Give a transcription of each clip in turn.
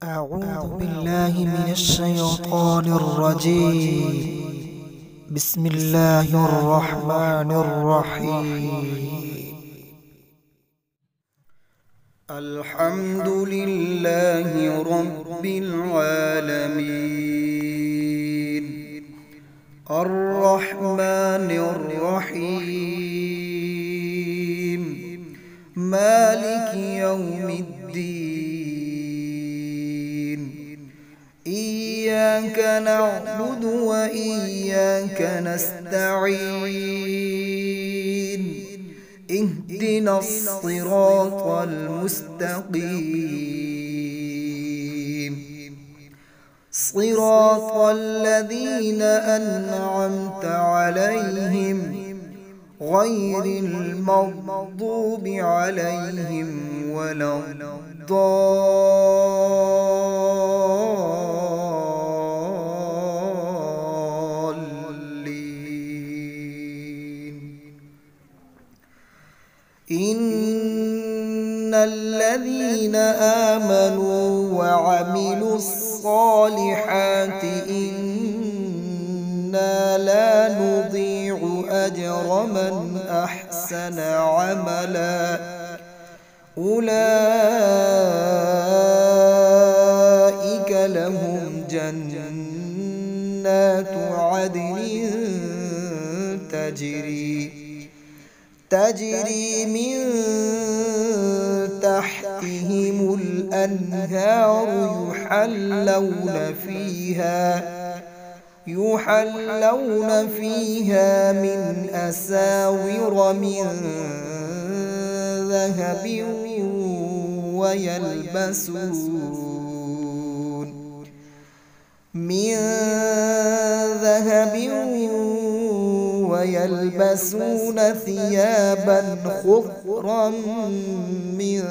أعوذ بالله من الشيطان الرجيم. بسم الله الرحمن الرحيم. الحمد لله رب العالمين، الرحمن الرحيم، مالك يوم الدين. إياك نعبد وإياك نستعين، اهدنا الصراط المستقيم، صراط الذين أنعمت عليهم غير المغضوب عليهم ولا الضالين. إن الذين آمنوا وعملوا الصالحات إنا لا نضيع أجر من أحسن عملا، أولئك لهم جنات عدن تجري من تحتهم الأنهار يحلون فيها من أساور من ذهب ويلبسون ثيابا خضرا من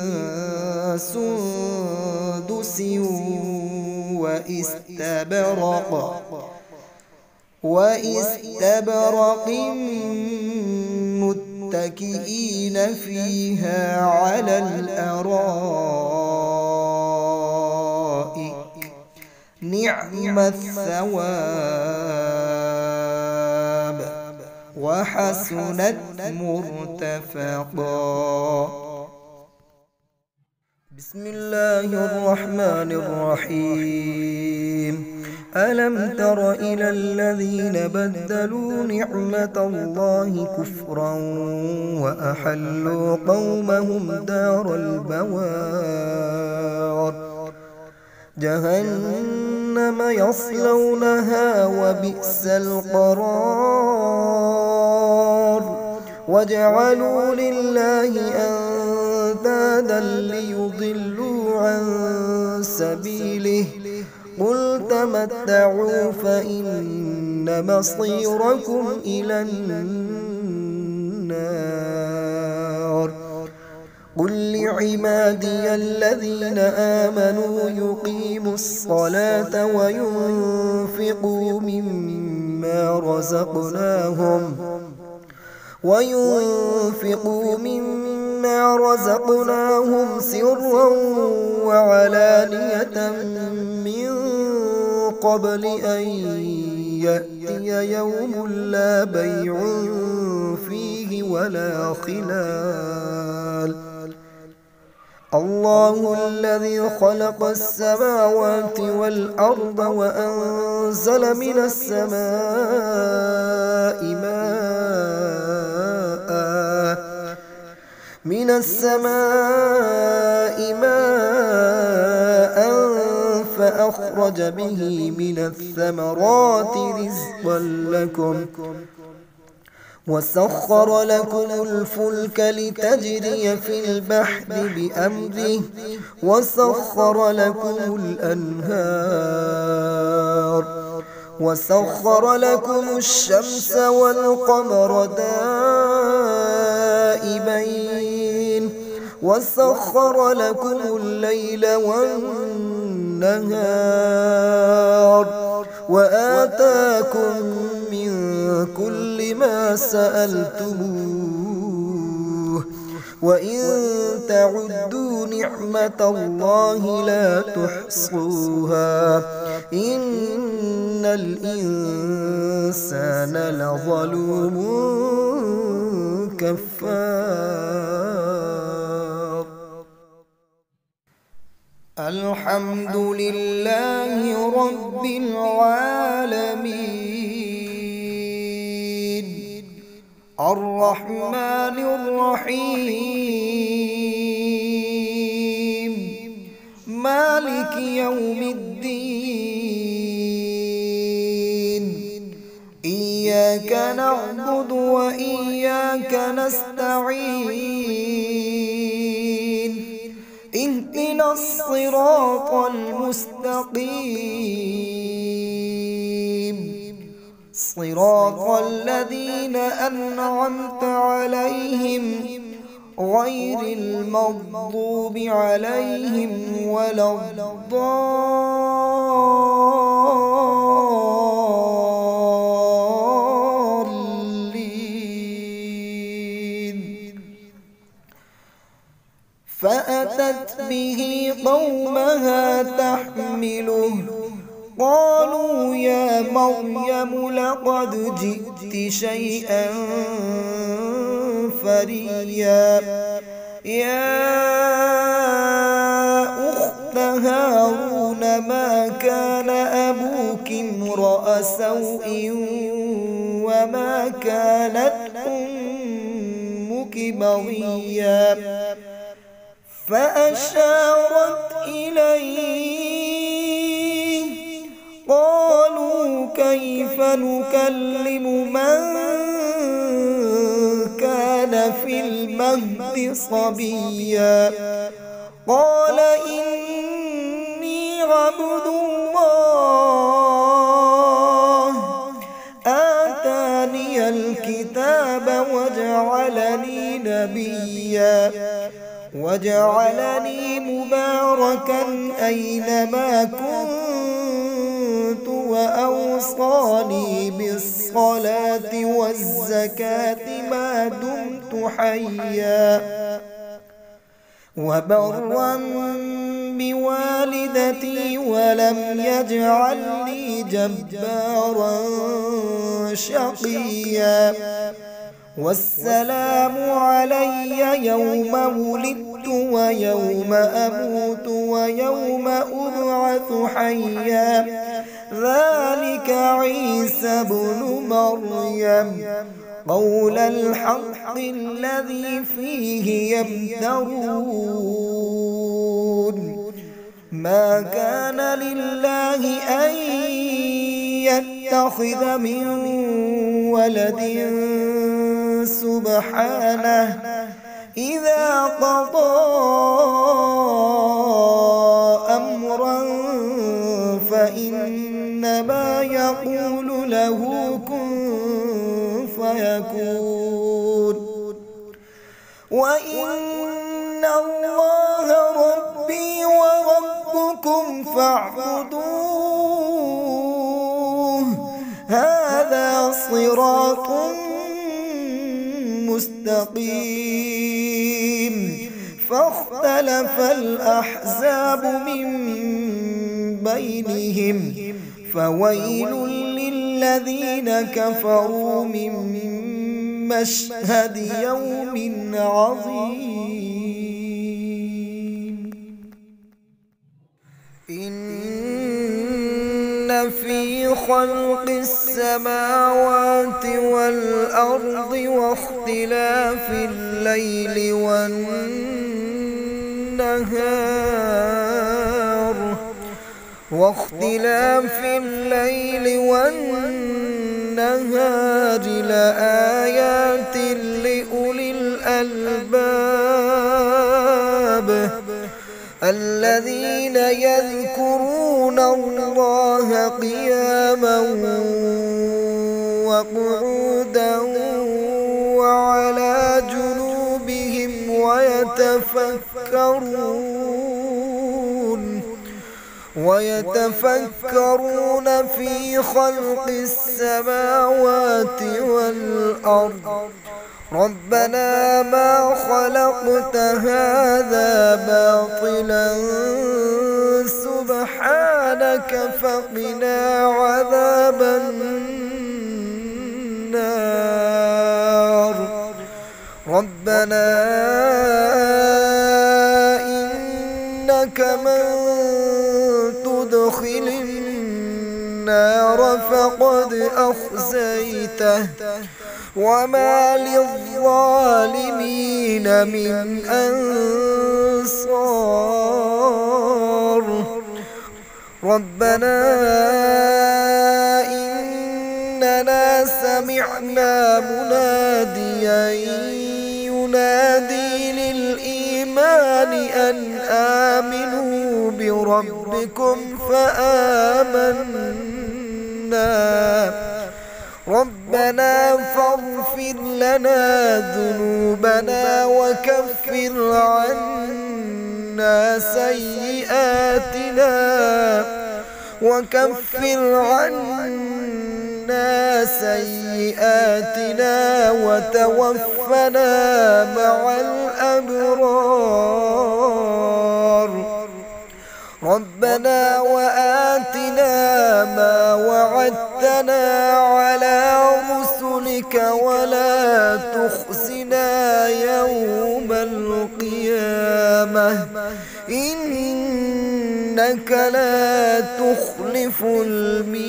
سندس وإستبرق متكئين فيها على الأرائك، نعم الثواب وحسنت مرتفقا. بسم الله الرحمن الرحيم. ألم تر إلى الذين بدلوا نعمة الله كفرا وأحلوا قومهم دار البوار، جهنم يصلونها وبئس القرار، وجعلوا لله أندادا ليضلوا عن سبيله، قل تمتعوا فإن مصيركم إلى النار. قل لعبادي الذين آمنوا يقيموا الصلاة وينفقوا مما رزقناهم سرا وعلانية من قبل أن يأتي يوم لا بيع فيه ولا خلال. الله الذي خلق السماوات والأرض وأنزل من السماء ماء فأخرج به من الثمرات رزقا لكم، وسخر لكم الفلك لتجري في البحر بأمره، وسخر لكم الأنهار، وسخر لكم الشمس والقمر دائبين، وسخر لكم الليل والنهار، وآتاكم من كل ما سألتموه، وإن تعدوا نعمة الله لا تحصوها إن الإنسان لظلوم كفار. الحمد لله رب العالمين الرحمن الرحيم مالك يوم الدين إياك نعبد وإياك نستعين اهدنا الصراط المستقيم صراط الذين أنعمت عليهم غير المغضوب عليهم ولا الضالين. فأتت به قومها تحمله قالوا يا مريم لقد جئت شيئا فريا يا أخت هارون ما كان أبوك امرأ سوء وما كانت أمك بغيا فأشارت إليه قالوا كيف نكلم من كان في المهد صبيا قال إني عبد الله آتاني الكتاب وجعلني نبيا وجعلني مباركا أينما كنت وأوصاني بالصلاة والزكاة ما دمت حيا وبرا بوالدتي ولم يجعلني جبارا شقيا والسلام علي يوم ولدت ويوم أموت ويوم أبعث حيا ذلك عيسى بن مريم قول الحق الذي فيه يمترون ما كان لله أن يتخذ من ولد سبحانه إذا قضى أمرا فإنما يقول له كن فيكون وإن الله ربي وربكم فاعبدوه هذا صراط مستقيم فاختلف الأحزاب من بينهم فويل للذين كفروا من مشهد يوم عظيم. إن في خلق السماوات والأرض واختلاف الليل والنهار لآيات لأولي الألباب الذين يذكرون الله قياما وقعودا وعلى جنوبهم ويتفكرون في خلق السماوات والأرض ربنا ما خلقت هذا باطلا سبحانك فقنا عذاب النار ربنا إنك من تدخل النار فقد أخزيته وما للظالمين من أنصار ربنا إننا سمعنا مناديا ينادي للإيمان أن آمنوا بربكم فآمنا ربنا فاغفر لنا ذنوبنا وكفر عنا سيئاتنا وتوفنا مع الأبرار ربنا وآتنا ما وعدتنا على رسلك ولا تخزنا يوم القيامة إنك لا تخلف الميعاد.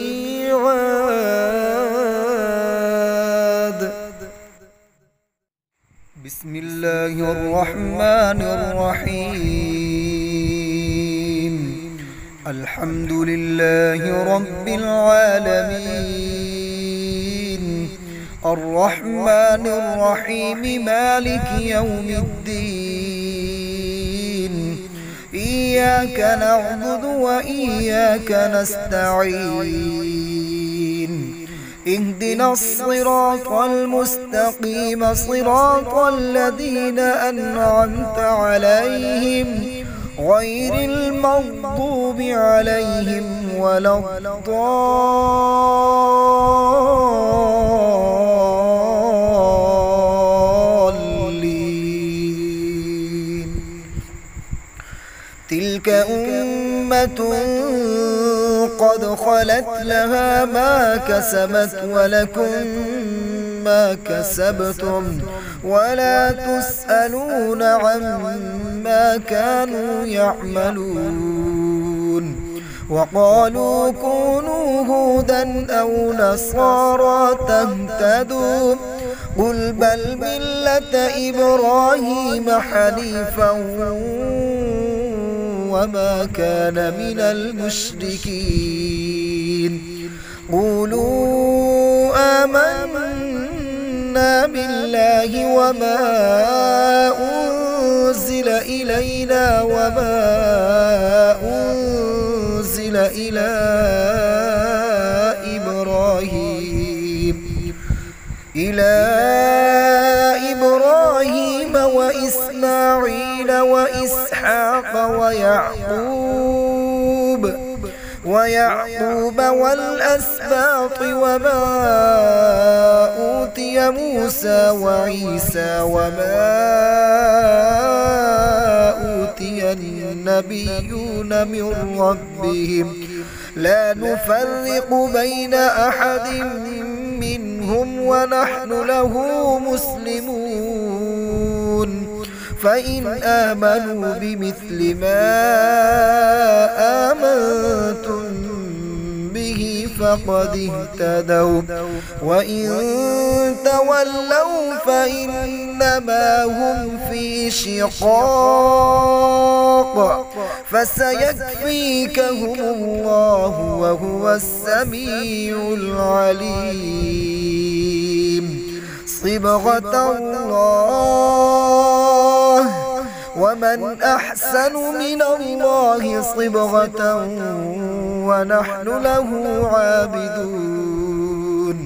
بسم الله الرحمن الرحيم. الحمد لله رب العالمين الرحمن الرحيم مالك يوم الدين إياك نعبد وإياك نستعين اهدنا الصراط المستقيم صراط الذين أنعمت عليهم غير المغضوب عليهم ولا الضالين. تلك أمة قد خلت لها ما كسبت ولكم ما كسبتم ولا تسألون عما كانوا يعملون. وقالوا كونوا هودا أو نصارى تهتدوا قل بل ملة إبراهيم حنيفا وما كان من المشركين. قولوا آمنا بالله وما أنزل إلينا وما أنزل إلى إبراهيم وإسماعيل وإسحاق ويعقوب والأسباط وما أوتي موسى وعيسى وما أوتي النبيون من ربهم لا نفرق بين أحد منهم ونحن له مسلمون. فإن آمنوا بمثل ما آمنتم به فقد اهتدوا وإن تولوا فإنما هم في شقاق فسيكفيكهم الله وهو السميع العليم. صبغة الله ومن أحسن من الله صبغة ونحن له عابدون.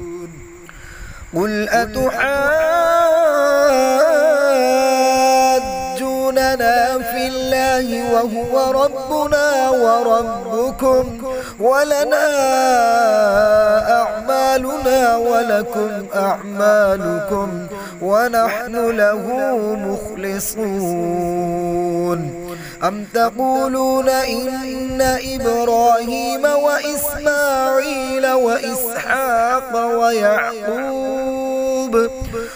قل أتحاجوننا في الله وهو ربنا وربكم ولنا أعمالنا ولكم أعمالكم ونحن له مخلصون أم تقولون إن إبراهيم وإسماعيل وإسحاق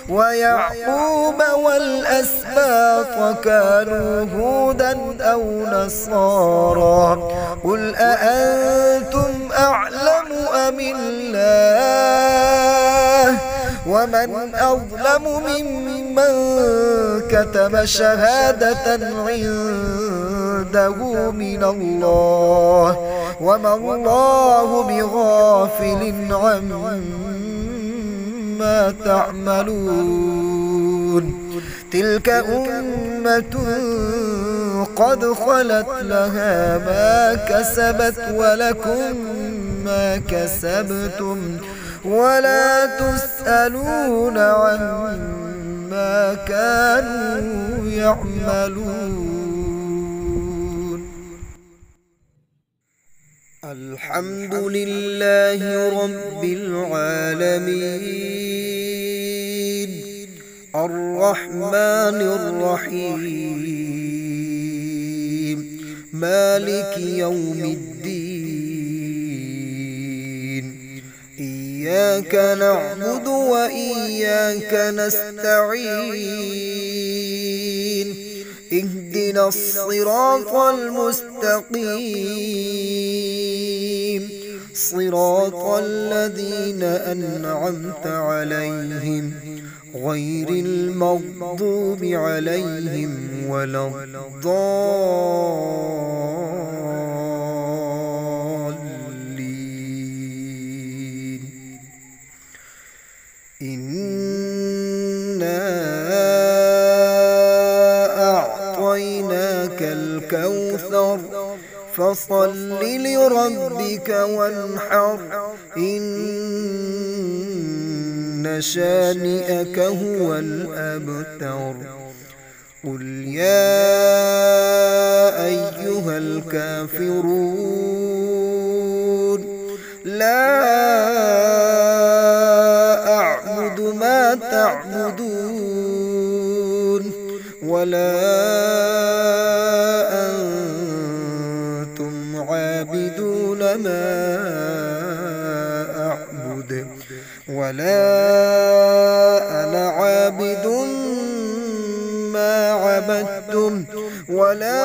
ويعقوب والأسباط كانوا هودا أو نصارى قل أأنتم أعلم أم الله ومن أظلم ممن كتم شهادة عنده من الله وما الله بغافل عما تعملون تلك أمة قد خلت لها ما كسبت ولكم ما كسبتم ولا تسألون عما كانوا يعملون. الحمد لله رب العالمين الرحمن الرحيم مالك يوم الدين إياك نعبد وإياك نستعين اهدنا الصراط المستقيم صراط الذين أنعمت عليهم غير المغضوب عليهم ولا الضالين. إنا أعطيناك الكوثر فصل لربك وانحر إن شانئك هو الأبتر. قل يا أيها الكافرون لا أعبد ما تعبدون ولا أنتم عابدون ما أعبد ولا أنا عابد ما عبدتم ولا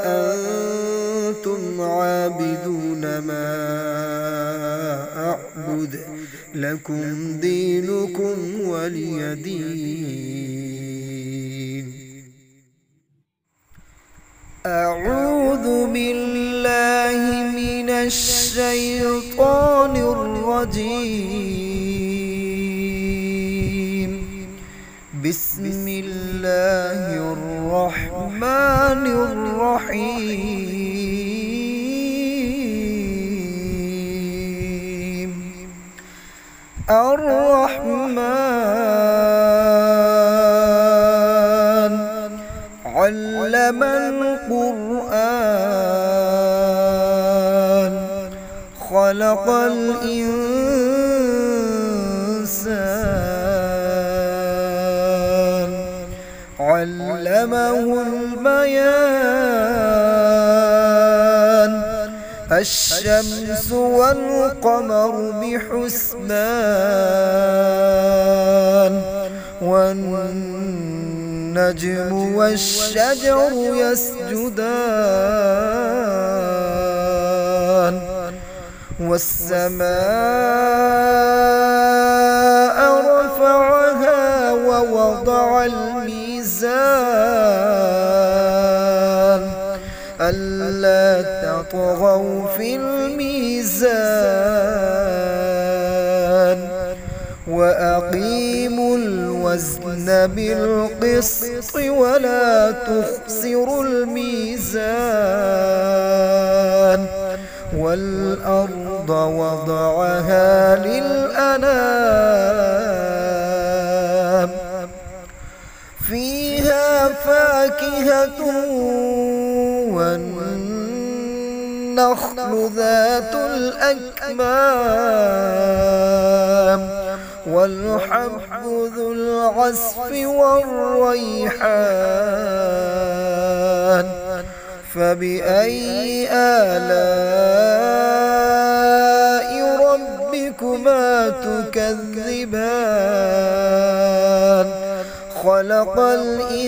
أنتم عابدون ما أعبد لكم دينكم ولي دين. أعوذ بالله من الشيطان الرجيم بسم الله الرحمن الرحيم. الرحمن علم القرآن خلق الإنسان علمه البيان الشمس والقمر بحسبان والنجم والشجر يسجدان والسماء رفعها ووضع الميزان ألا تطغوا في الميزان وأقيموا الوزن بالقسط ولا تخسروا الميزان والأرض وضعها للأنام فيها فاكهة والنخل ذات الأكمام والحب ذو العصف والريحان فبأي آلاء ربكما تكذبان خلق الإنسان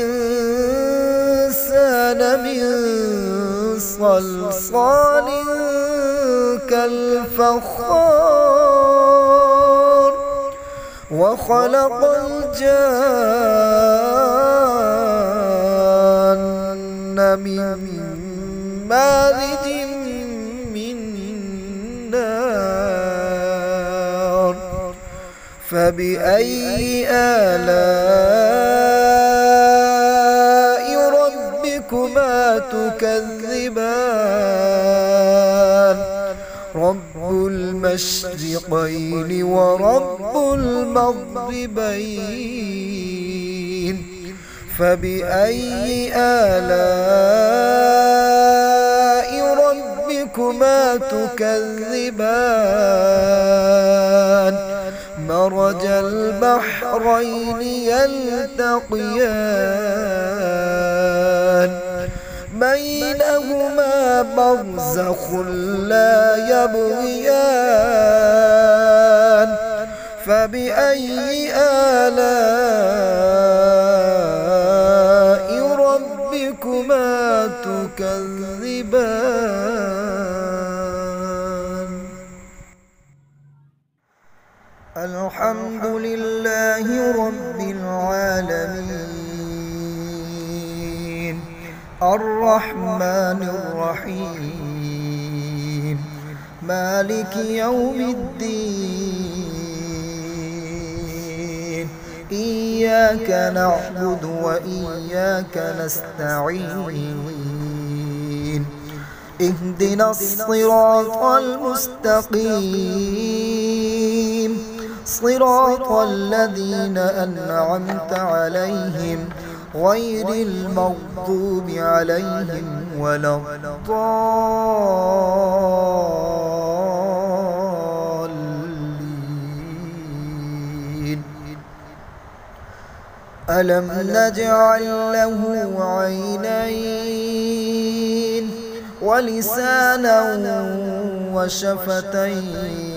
من صلصال كالفخار وخلق الجان من مارج من نار فبأي آلاء ربكما تكذبان رب المشرقين ورب المغربين فبأي آلاء ربكما تكذبان مرج البحرين يلتقيان بينهما برزخ لا يبغيان فبأي آلاء ربكما تكذبان الحمد لله رب العالمين الرحمن الرحيم مالك يوم الدين إياك نعبد وإياك نستعين اهدنا الصراط المستقيم صراط الذين أنعمت عليهم غير المغضوب عليهم ولا الضالين ألم نجعل له عينين ولسانا وشفتين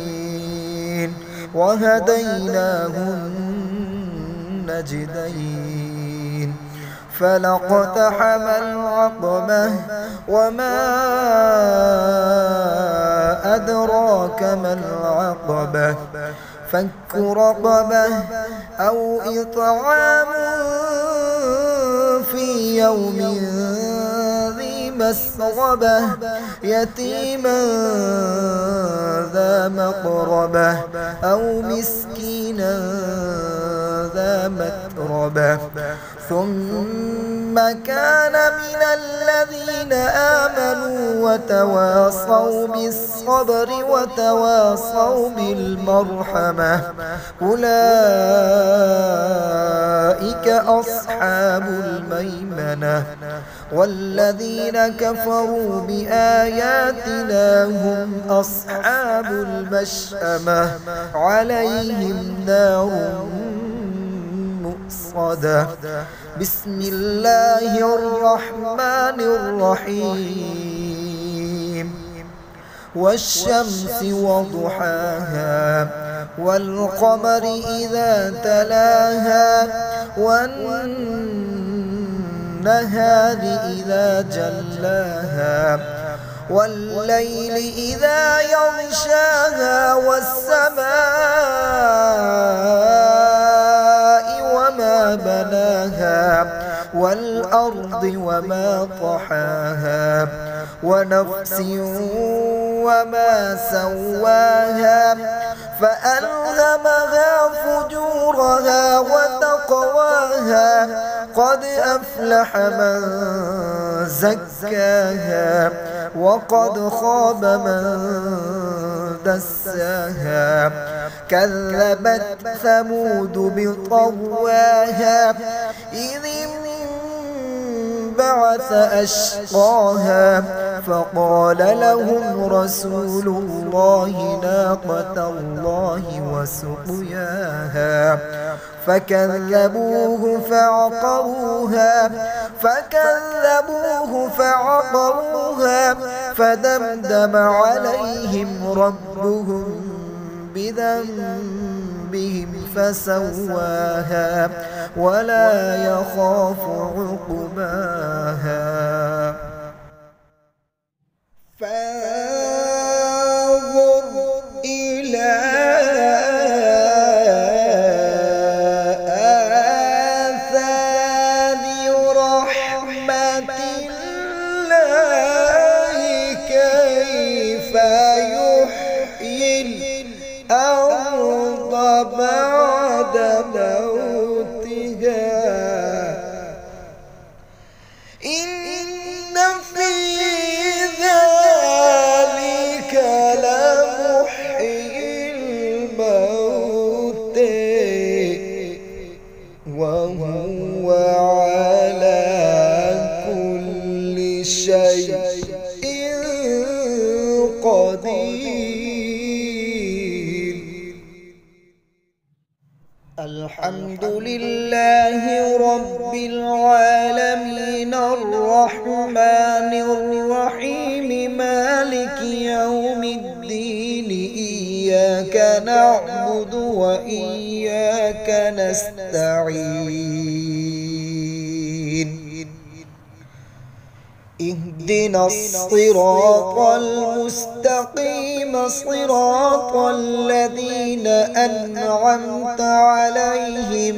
وهديناه النجدين فلاقتحم العقبة وما أدراك ما العقبة فك رقبة أو إطعام في يوم ذي مسغبة يتيما ذا مقربة أو مسكينا ذا متربة ثم كان من الذين آمنوا وتواصوا بالصبر وتواصوا بالمرحمة أولئك أصحاب الميمنة والذين كفروا بآياتنا هم أصحاب المشأمة عليهم نار مؤصدة بسم الله الرحمن الرحيم والشمس وضحاها والقمر إذا تلاها والنهار إذا جلاها والليل إذا يغشاها والسماء وما بناها والأرض وما طحاها ونفس وما سواها فألهمها فجورها وتقواها قد أفلح من زكاها وقد خاب من دساها كذبت ثمود بطغواها إذ بعث أشقاها فقال لهم رسول الله ناقة الله وسقياها فكذبوه فعقروها فدمدم عليهم ربهم بذنبهم فسواها ولا يخاف عقباها فانظر إلى آثار رحمة الله كيف يحيي الأرض بعد موتها إن في ذلك لمحيي الموت وهو على كل شيء قدير. الحمد لله رب العالمين الرحمن الرحيم مالك يوم الدين إياك نعبد وإياك نستعين اهدنا الصراط المستقيم صراط الذين أنعمت عليهم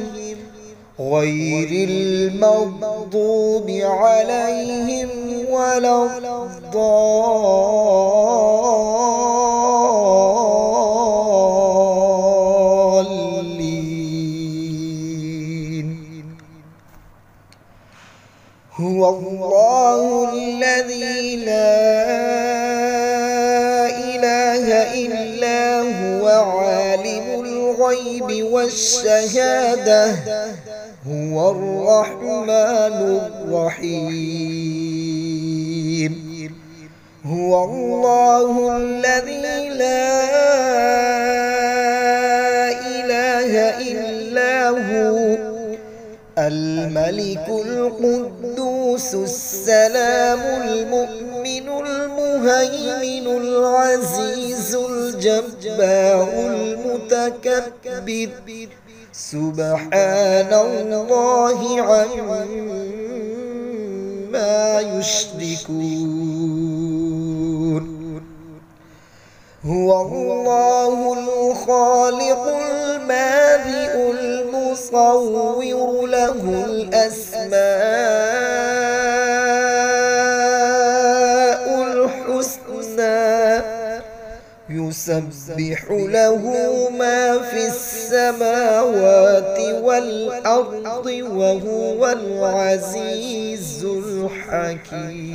غير المغضوب عليهم ولا الضالين. هو الله الذي لا إله إلا هو عالم الغيب والشهادة هو الرحمن الرحيم. هو الله الذي لا إله إلا هو الملك القدوس السلام المؤمن المهيمن العزيز الجبار المتكبر سبحان الله عما يشركون. هو الله الخالق البارئ المصور له الأسماء الحسنى يسبح له ما في السماوات والأرض وهو العزيز الحكيم.